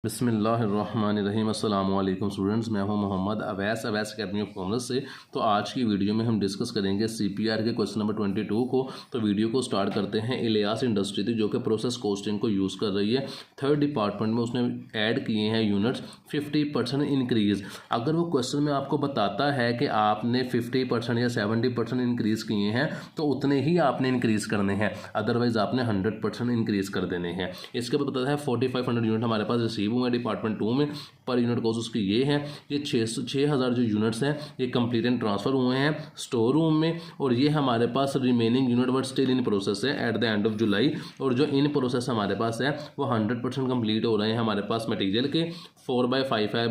बिस्मिल्लाहिर्रहमानिर्रहीम। अस्सलाम वालेकुम स्टूडेंट्स, मैं हूं Mohammad Awais academy of commerce से। तो आज की वीडियो में हम डिस्कस करेंगे सीपीआर के क्वेश्चन नंबर 22 को। तो वीडियो को स्टार्ट करते हैं। इलियास इंडस्ट्री थी जो कि प्रोसेस कॉस्टिंग को यूज़ कर रही है। थर्ड डिपार्टमेंट में उसने ऐड किए हैं यूनिट्स 50% इंक्रीज़। अगर वो क्वेश्चन में आपको बताता है कि आपने 50% या 70% इंक्रीज़ किए हैं तो उतने ही आपने इंक्रीज़ करने हैं, अदरवाइज़ आपने 100% इंक्रीज़ कर देने हैं। इसके बाद बताता है 4500 यूनिट हमारे पास रिसीव हुए डिपार्टमेंट 2 में। पर यूनिट कॉस्ट उसकी ये है, ये 6000 जो यूनिट्स हैं ये कंप्लीट एंड ट्रांसफ़र हुए हैं स्टोर रूम में, और ये हमारे पास remaining unit but still in process है at the end of July. और जो इन प्रोसेस हमारे पास है वो 100% कंप्लीट हो रहे हैं हमारे पास मटेरियल के। 4/5 है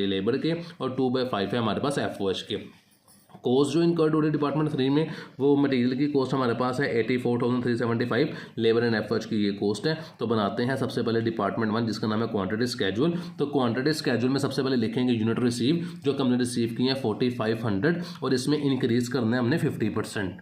लेबर के और 2/5 है हमारे पास FOH के। कॉस्ट जो इनकर्ड हो रही है डिपार्टमेंट 3 में, वो मटेरियल की कॉस्ट हमारे पास है 84,375, लेबर एंड FOH की ये कॉस्ट है। तो बनाते हैं सबसे पहले डिपार्टमेंट 1 जिसका नाम है क्वांटिटी स्केड्यूल। तो क्वांटिटी स्केड्यूल में सबसे पहले लिखेंगे यूनिट रिसीव, जो हमने रिसीव किए हैं 4500, और इसमें इंक्रीज करना है हमने 50%।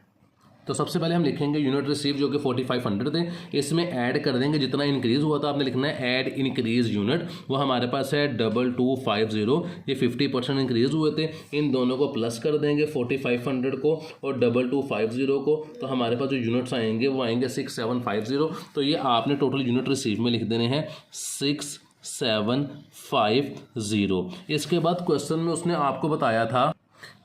तो सबसे पहले हम लिखेंगे यूनिट रिसीव जो कि 4500 थे, इसमें ऐड कर देंगे जितना इंक्रीज़ हुआ था। आपने लिखना है ऐड इंक्रीज यूनिट, वो हमारे पास है 2250, ये 50% इंक्रीज़ हुए थे। इन दोनों को प्लस कर देंगे 4500 को और 2250 को, तो हमारे पास जो यूनिट्स आएंगे वो आएंगे 6750। तो ये आपने टोटल यूनिट रिसीव में लिख देने हैं 6750। इसके बाद क्वेश्चन में उसने आपको बताया था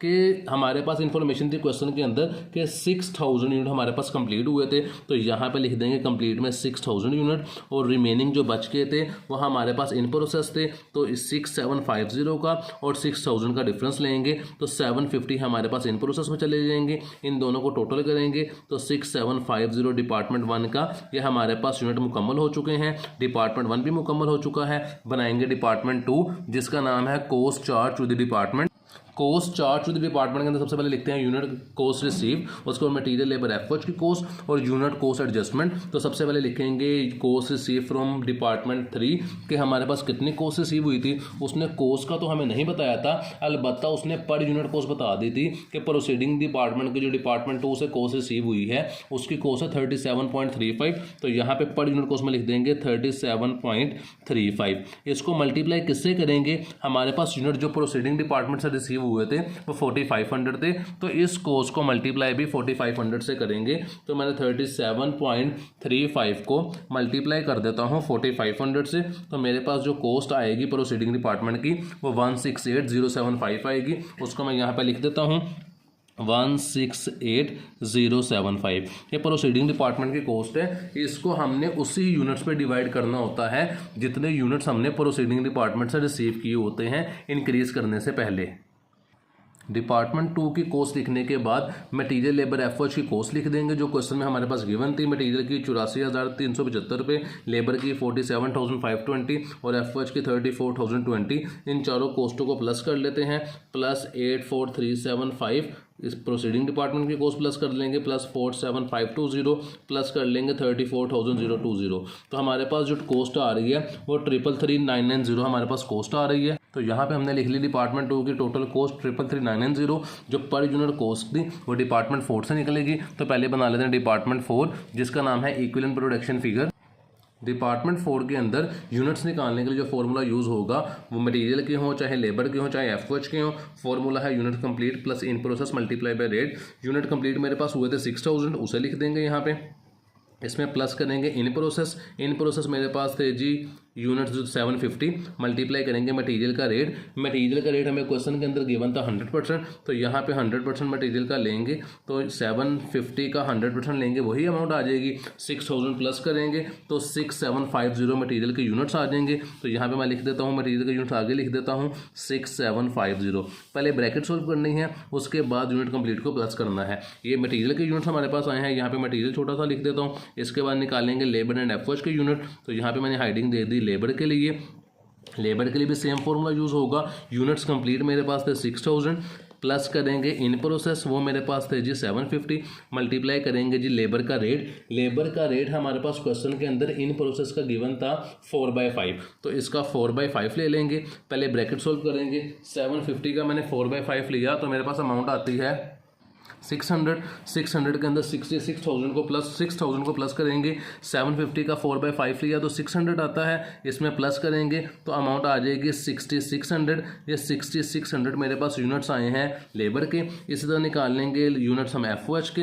कि हमारे पास इंफॉर्मेशन थी क्वेश्चन के अंदर कि 6000 यूनिट हमारे पास कंप्लीट हुए थे। तो यहाँ पे लिख देंगे कंप्लीट में 6000 यूनिट, और रिमेनिंग जो बच के थे वो हमारे पास इन प्रोसेस थे। तो 6750 का और 6000 का डिफरेंस लेंगे तो 750 हमारे पास इन प्रोसेस में चले जाएंगे। इन दोनों को टोटल करेंगे तो 6750 डिपार्टमेंट 1 का ये हमारे पास यूनिट मुकम्मल हो चुके हैं। डिपार्टमेंट 1 भी मुकम्मल हो चुका है। बनाएंगे डिपार्टमेंट 2 जिसका नाम है cost chart to the department. Cost chart to the department के अंदर सबसे पहले लिखते हैं यूनिट कॉस्ट रिसीव, उसके बाद मटेरियल लेबर FOH की कॉस्ट और यूनिट कॉस्ट एडजस्टमेंट। तो सबसे पहले लिखेंगे कॉस्ट रिसीव फ्रॉम डिपार्टमेंट 3 कि हमारे पास कितनी कॉस्ट रिसीव हुई थी। उसने कॉस्ट का तो हमें नहीं बताया था, अलबत्ता उसने पर यूनिट कॉस्ट बता दी थी कि प्रोसीडिंग डिपार्टमेंट की जो डिपार्टमेंट 2 से कॉस्ट रिसीव हुई है उसकी कॉस्ट है 37.35। तो यहाँ पे पर यूनिट कॉस्ट में लिख देंगे 37.35। इसको मल्टीप्लाई किससे करेंगे, हमारे पास यूनिट जो प्रोसीडिंग डिपार्टमेंट से रिसीव हुए थे वो 4500 थे, तो इस कॉस्ट को मल्टीप्लाई भी 4500 से करेंगे। तो मैंने 37.35 को मल्टीप्लाई कर देता हूं 4500 से, तो मेरे पास जो कॉस्ट आएगी प्रोसीडिंग डिपार्टमेंट की वो 168075 आएगी। उसको मैं यहाँ पे लिख देता हूँ 168075। ये प्रोसीडिंग डिपार्टमेंट की कॉस्ट है। इसको हमने उसी यूनिट्स पे डिवाइड करना होता है जितने यूनिट्स हमने प्रोसीडिंग डिपार्टमेंट से रिसीव किए होते हैं इंक्रीज करने से पहले। डिपार्टमेंट 2 की कॉस्ट लिखने के बाद मटेरियल लेबर FOH की कॉस्ट लिख देंगे जो क्वेश्चन में हमारे पास गिवन थी। मटेरियल की 84,375 रुपये, लेबर की 47,520 और FOH की 34,020। इन चारों कॉस्टों को प्लस कर लेते हैं, प्लस 84375 इस प्रोसीडिंग डिपार्टमेंट की कॉस्ट प्लस कर लेंगे, प्लस 47520 प्लस कर लेंगे 34,020। तो हमारे पास जो कॉस्ट आ रही है वो 333990 हमारे पास कॉस्ट आ रही है। तो यहाँ पे हमने लिख ली डिपार्टमेंट 2 की टोटल कॉस्ट 333990। जो पर यूनिट कॉस्ट थी वो डिपार्टमेंट 4 से निकलेगी। तो पहले बना लेते हैं डिपार्टमेंट 4 जिसका नाम है इक्विवेलेंट प्रोडक्शन फिगर। डिपार्टमेंट 4 के अंदर यूनिट्स निकालने के लिए जो फॉर्मूला यूज़ होगा वो मटेरियल के हों चाहे लेबर के हों चाहे FOH के हों, फॉर्मूला है unit complete plus in process multiply by rate. Unit complete मेरे पास हुए थे 6000, उसे लिख देंगे यहाँ पे। इसमें प्लस करेंगे इन प्रोसेस मेरे पास थे जी यूनिट जो 750, मल्टीप्लाई करेंगे मटेरियल का रेट। मटेरियल का रेट हमें क्वेश्चन के अंदर गिवन था 100%, तो यहाँ पे 100% मटेरियल का लेंगे तो 750 का 100% लेंगे वही अमाउंट आ जाएगी। 6000 प्लस करेंगे तो 6750 मटेरियल के यूनिट्स आ जाएंगे। तो यहाँ पे मैं लिख देता हूँ मटेरियल के यूनिट्स आगे लिख देता हूँ 6750। पहले ब्रैकेट सोल्व करनी है, उसके बाद यूनिट कंप्लीट को प्लस करना है। ये मटेरियल के यूनिट्स हमारे पास आए हैं, यहाँ पे मटेरियल छोटा सा लिख देता हूँ। इसके बाद निकालेंगे लेबर एंड FOH के यूनिट। तो यहाँ पे मैंने हाइडिंग दे दी लेबर के लिए। लेबर के लिए भी सेम फॉर्मूला यूज़ होगा। यूनिट्स कंप्लीट मेरे पास थे 6000, प्लस करेंगे इन प्रोसेस वो मेरे पास थे जी 750, मल्टीप्लाई करेंगे जी लेबर का रेट। लेबर का रेट हमारे पास क्वेश्चन के अंदर इन प्रोसेस का गिवन था 4/5, तो इसका 4/5 ले लेंगे। पहले ब्रैकेट सोल्व करेंगे, 750 का मैंने 4/5 लिया तो मेरे पास अमाउंट आती है 600 के अंदर 66,000 को प्लस करेंगे, 750 का 4/5 लिया तो 600 आता है, इसमें प्लस करेंगे तो अमाउंट आ जाएगी 6600। ये 6600 मेरे पास यूनिट्स आए हैं लेबर के। इसी तरह निकाल लेंगे यूनिट्स हम एफओएच के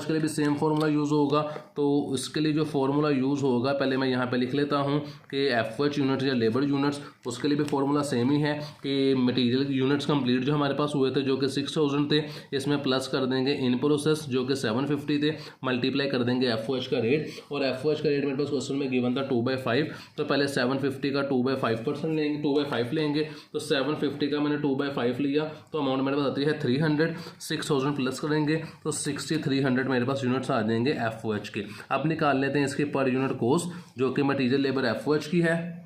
लिए भी सेम फार्मूला यूज़ होगा। तो इसके लिए जो फार्मूला यूज़ होगा पहले मैं यहाँ पे लिख लेता हूँ कि एफओएच यूनिट या लेबर यूनिट्स, उसके लिए भी फार्मूला सेम ही है कि मटेरियल यूनिट्स कंप्लीट जो हमारे पास हुए थे जो कि 6000 थे, इसमें प्लस कर देंगे इन प्रोसेस जो कि 750 थे, मल्टीप्लाई कर देंगे एफओएच का रेट। और एफओएच का रेट मेरे पास क्वेश्चन में गिवन था 2/5, तो पहले 750 का 2/5% लेंगे, 2/5 लेंगे तो 750 का मैंने 2/5 लिया तो अमाउंट मेरे पास आती है 300। 6000 प्लस करेंगे तो 6300 मेरे पास यूनिट्स आ जाएंगे एफओएच के। अब निकाल लेते हैं इसकी पर यूनिट कॉस्ट जो कि मटीरियल लेबर एफओएच की है।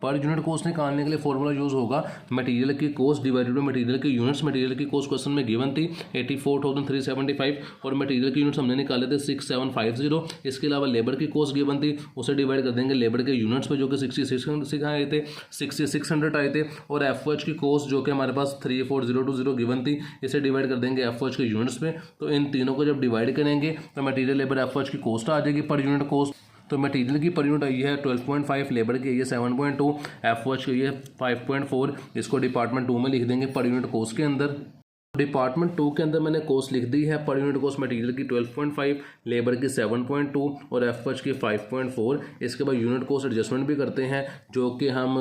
पर यूनिट कॉस्ट निकालने के लिए फॉर्मूला यूज़ होगा मटेरियल की कॉस्ट डिवाइडेड बाय मटेरियल की यूनिट्स। मटेरियल की कॉस्ट क्वेश्चन में गिवन थी 84,375 और मटेरियल की यूनिट्स हमने निकाले थे 6750। इसके अलावा लेबर की कॉस्ट गिवन थी, उसे डिवाइड कर देंगे लेबर के यूनिट्स पे जो कि 66 आए थे, 6600 आए थे। और एफओएच की कॉस्ट जो कि हमारे पास 34020 गिवन थी, इसे डिवाइड कर देंगे एफओएच के यूनिट्स पे। तो इन तीनों को जब डिवाइड करेंगे तो मटेरियल लेबर एफओएच की कॉस्ट आ जाएगी पर यूनिट कॉस्ट। तो मटेरियल की पर यूनिट आई है 12.5, लेबर की आई है 7.2, एफओएच की है 5.4। इसको डिपार्टमेंट 2 में लिख देंगे पर यूनिट कॉस्ट के अंदर। डिपार्टमेंट 2 के अंदर मैंने कॉस्ट लिख दी है पर यूनिट कॉस्ट मटेरियल की 12.5, लेबर की 7.2 और एफएच की 5.4। इसके बाद यूनिट कॉस्ट एडजस्टमेंट भी करते हैं जो कि हम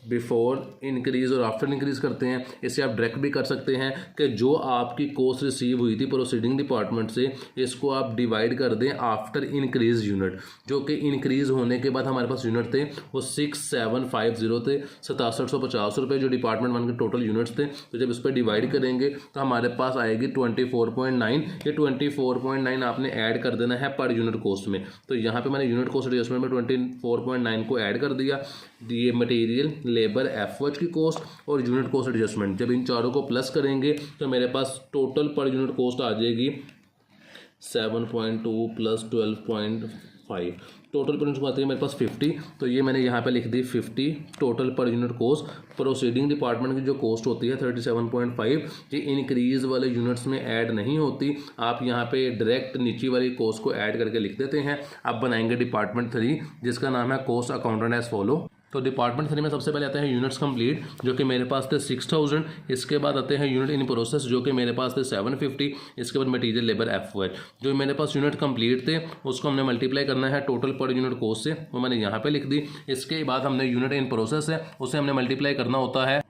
बिफोर इंक्रीज और आफ्टर इंक्रीज करते हैं। इसे आप डायरेक्ट भी कर सकते हैं कि जो आपकी कॉस्ट रिसीव हुई थी प्रोसीडिंग डिपार्टमेंट से, इसको आप डिवाइड कर दें आफ्टर इंक्रीज यूनिट, जो कि इंक्रीज होने के बाद हमारे पास यूनिट थे वो 6750 थे, 6750 रुपये जो डिपार्टमेंट 1 के टोटल यूनिट्स थे। तो जब इस पर डिवाइड करेंगे तो हमारे पास आएगी 24.9। ये 24.9 आपने ऐड कर देना है पर यूनिट कॉस्ट में। तो यहाँ पे मैंने यूनिट कॉस्ट एडजस्टमेंट में 24.9 को ऐड कर दिया। ये मटेरियल लेबर एफओएच की कॉस्ट और यूनिट कॉस्ट एडजस्टमेंट, जब इन चारों को प्लस करेंगे तो मेरे पास टोटल पर यूनिट कॉस्ट आ जाएगी 7.2 प्लस 12.5। टोटल पर यूनिट आती है मेरे पास 50। तो ये मैंने यहाँ पे लिख दी 50 total per unit cost. Proceeding department की जो कॉस्ट होती है 37.5, ये इंक्रीज वाले यूनिट्स में ऐड नहीं होती। आप यहाँ पे डायरेक्ट नीचे वाली कॉस्ट को ऐड करके लिख देते हैं। अब बनाएंगे डिपार्टमेंट 3 जिसका नाम है कॉस्ट अकाउंटेंट एज फॉलो। तो डिपार्टमेंट 3 में सबसे पहले आते हैं यूनिट्स कंप्लीट जो कि मेरे पास थे 6000। इसके बाद आते हैं यूनिट इन प्रोसेस जो कि मेरे पास थे 750। इसके बाद मटेरियल लेबर एफओएच जो मेरे पास यूनिट कंप्लीट थे उसको हमने मल्टीप्लाई करना है टोटल पर यूनिट कॉस्ट से, वो मैंने यहाँ पे लिख दी। इसके बाद हमने यूनिट इन प्रोसेस है उसे हमने मल्टीप्लाई करना होता है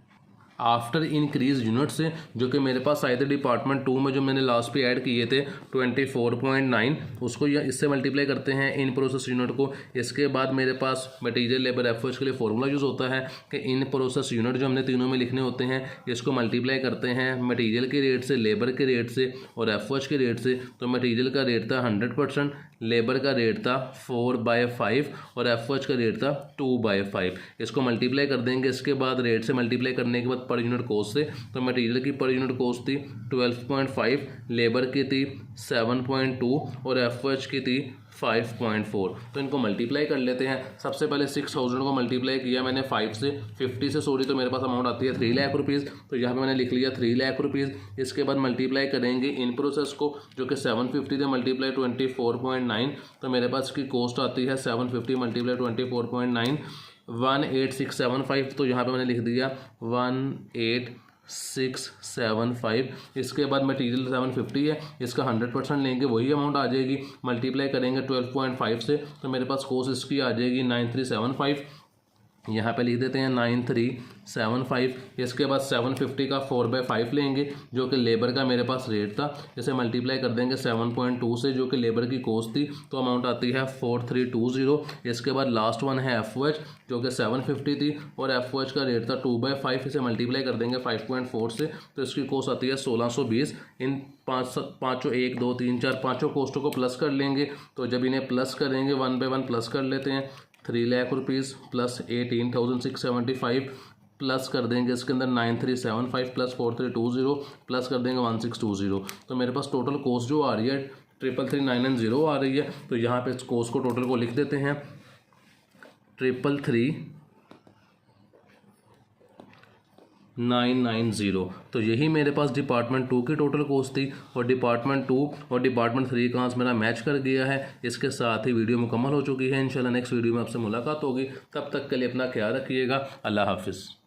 आफ्टर इंक्रीज यूनिट से, जो कि मेरे पास आए थे डिपार्टमेंट 2 में जो मैंने लास्ट पे ऐड किए थे 24.9, उसको इससे मल्टीप्लाई करते हैं इन प्रोसेस यूनिट को। इसके बाद मेरे पास मटेरियल लेबर एफओएच के लिए फॉर्मूला यूज़ होता है कि इन प्रोसेस यूनिट जो हमने तीनों में लिखने होते हैं इसको मल्टीप्लाई करते हैं मटेरियल के रेट से, लेबर के रेट से और एफओएच के रेट से। तो मटेरियल का रेट था 100%, लेबर का रेट था 4/5 और एफओएच का रेट था 2/5। इसको मल्टीप्लाई कर देंगे। इसके बाद रेट से मल्टीप्लाई करने के बाद पर यूनिट कॉस्ट से, तो मटेरियल की पर यूनिट कॉस्ट थी 12.5, लेबर की थी 7.2 और एफओएच की थी 5.4। तो इनको मल्टीप्लाई कर लेते हैं। सबसे पहले 6000 को मल्टीप्लाई किया मैंने 5 से 50 से, सॉरी, तो मेरे पास अमाउंट आती है 3 लाख रुपीज़। तो यहाँ पे मैंने लिख लिया 3 लाख रुपीज़। इसके बाद मल्टीप्लाई करेंगे इन प्रोसेस को जो कि 750 से मल्टीप्लाई 24.9, तो मेरे पास की कॉस्ट आती है 750 मल्टीप्लाई 24.9 18675। तो यहाँ पे मैंने लिख दिया 18675। इसके बाद मटेरियल 750 है, इसका 100% लेंगे, वही अमाउंट आ जाएगी। मल्टीप्लाई करेंगे 12.5 से, तो मेरे पास कॉस्ट इसकी आ जाएगी 9375। यहाँ पे लिख देते हैं 9375। इसके बाद 750 का 4/5 लेंगे जो कि लेबर का मेरे पास रेट था, इसे मल्टीप्लाई कर देंगे 7.2 से जो कि लेबर की कॉस्ट थी, तो अमाउंट आती है 4320। इसके बाद लास्ट वन है एफओएच जो कि 750 थी और एफओएच का रेट था 2/5, इसे मल्टीप्लाई कर देंगे 5.4 से, तो इसकी कॉस्ट आती है 1620। इन पाँचों 1 2 3 4 पाँचों कॉस्टों को प्लस कर लेंगे। तो जब इन्हें प्लस करेंगे 1 बाय 1 प्लस कर लेते हैं। 3 लाख रुपीज़ प्लस 18,675 प्लस कर देंगे इसके अंदर 9375 प्लस 4320 प्लस कर देंगे 1620। तो मेरे पास टोटल कॉस्ट जो आ रही है 333,990 आ रही है। तो यहाँ पे इस कॉस्ट को टोटल को लिख देते हैं 333 990। तो यही मेरे पास डिपार्टमेंट 2 की टोटल कॉस्ट थी और डिपार्टमेंट 2 और डिपार्टमेंट 3 का आंसर मेरा मैच कर गया है। इसके साथ ही वीडियो मुकम्मल हो चुकी है। इंशाल्लाह नेक्स्ट वीडियो में आपसे मुलाकात होगी। तब तक के लिए अपना ख्याल रखिएगा। अल्लाह हाफिज़।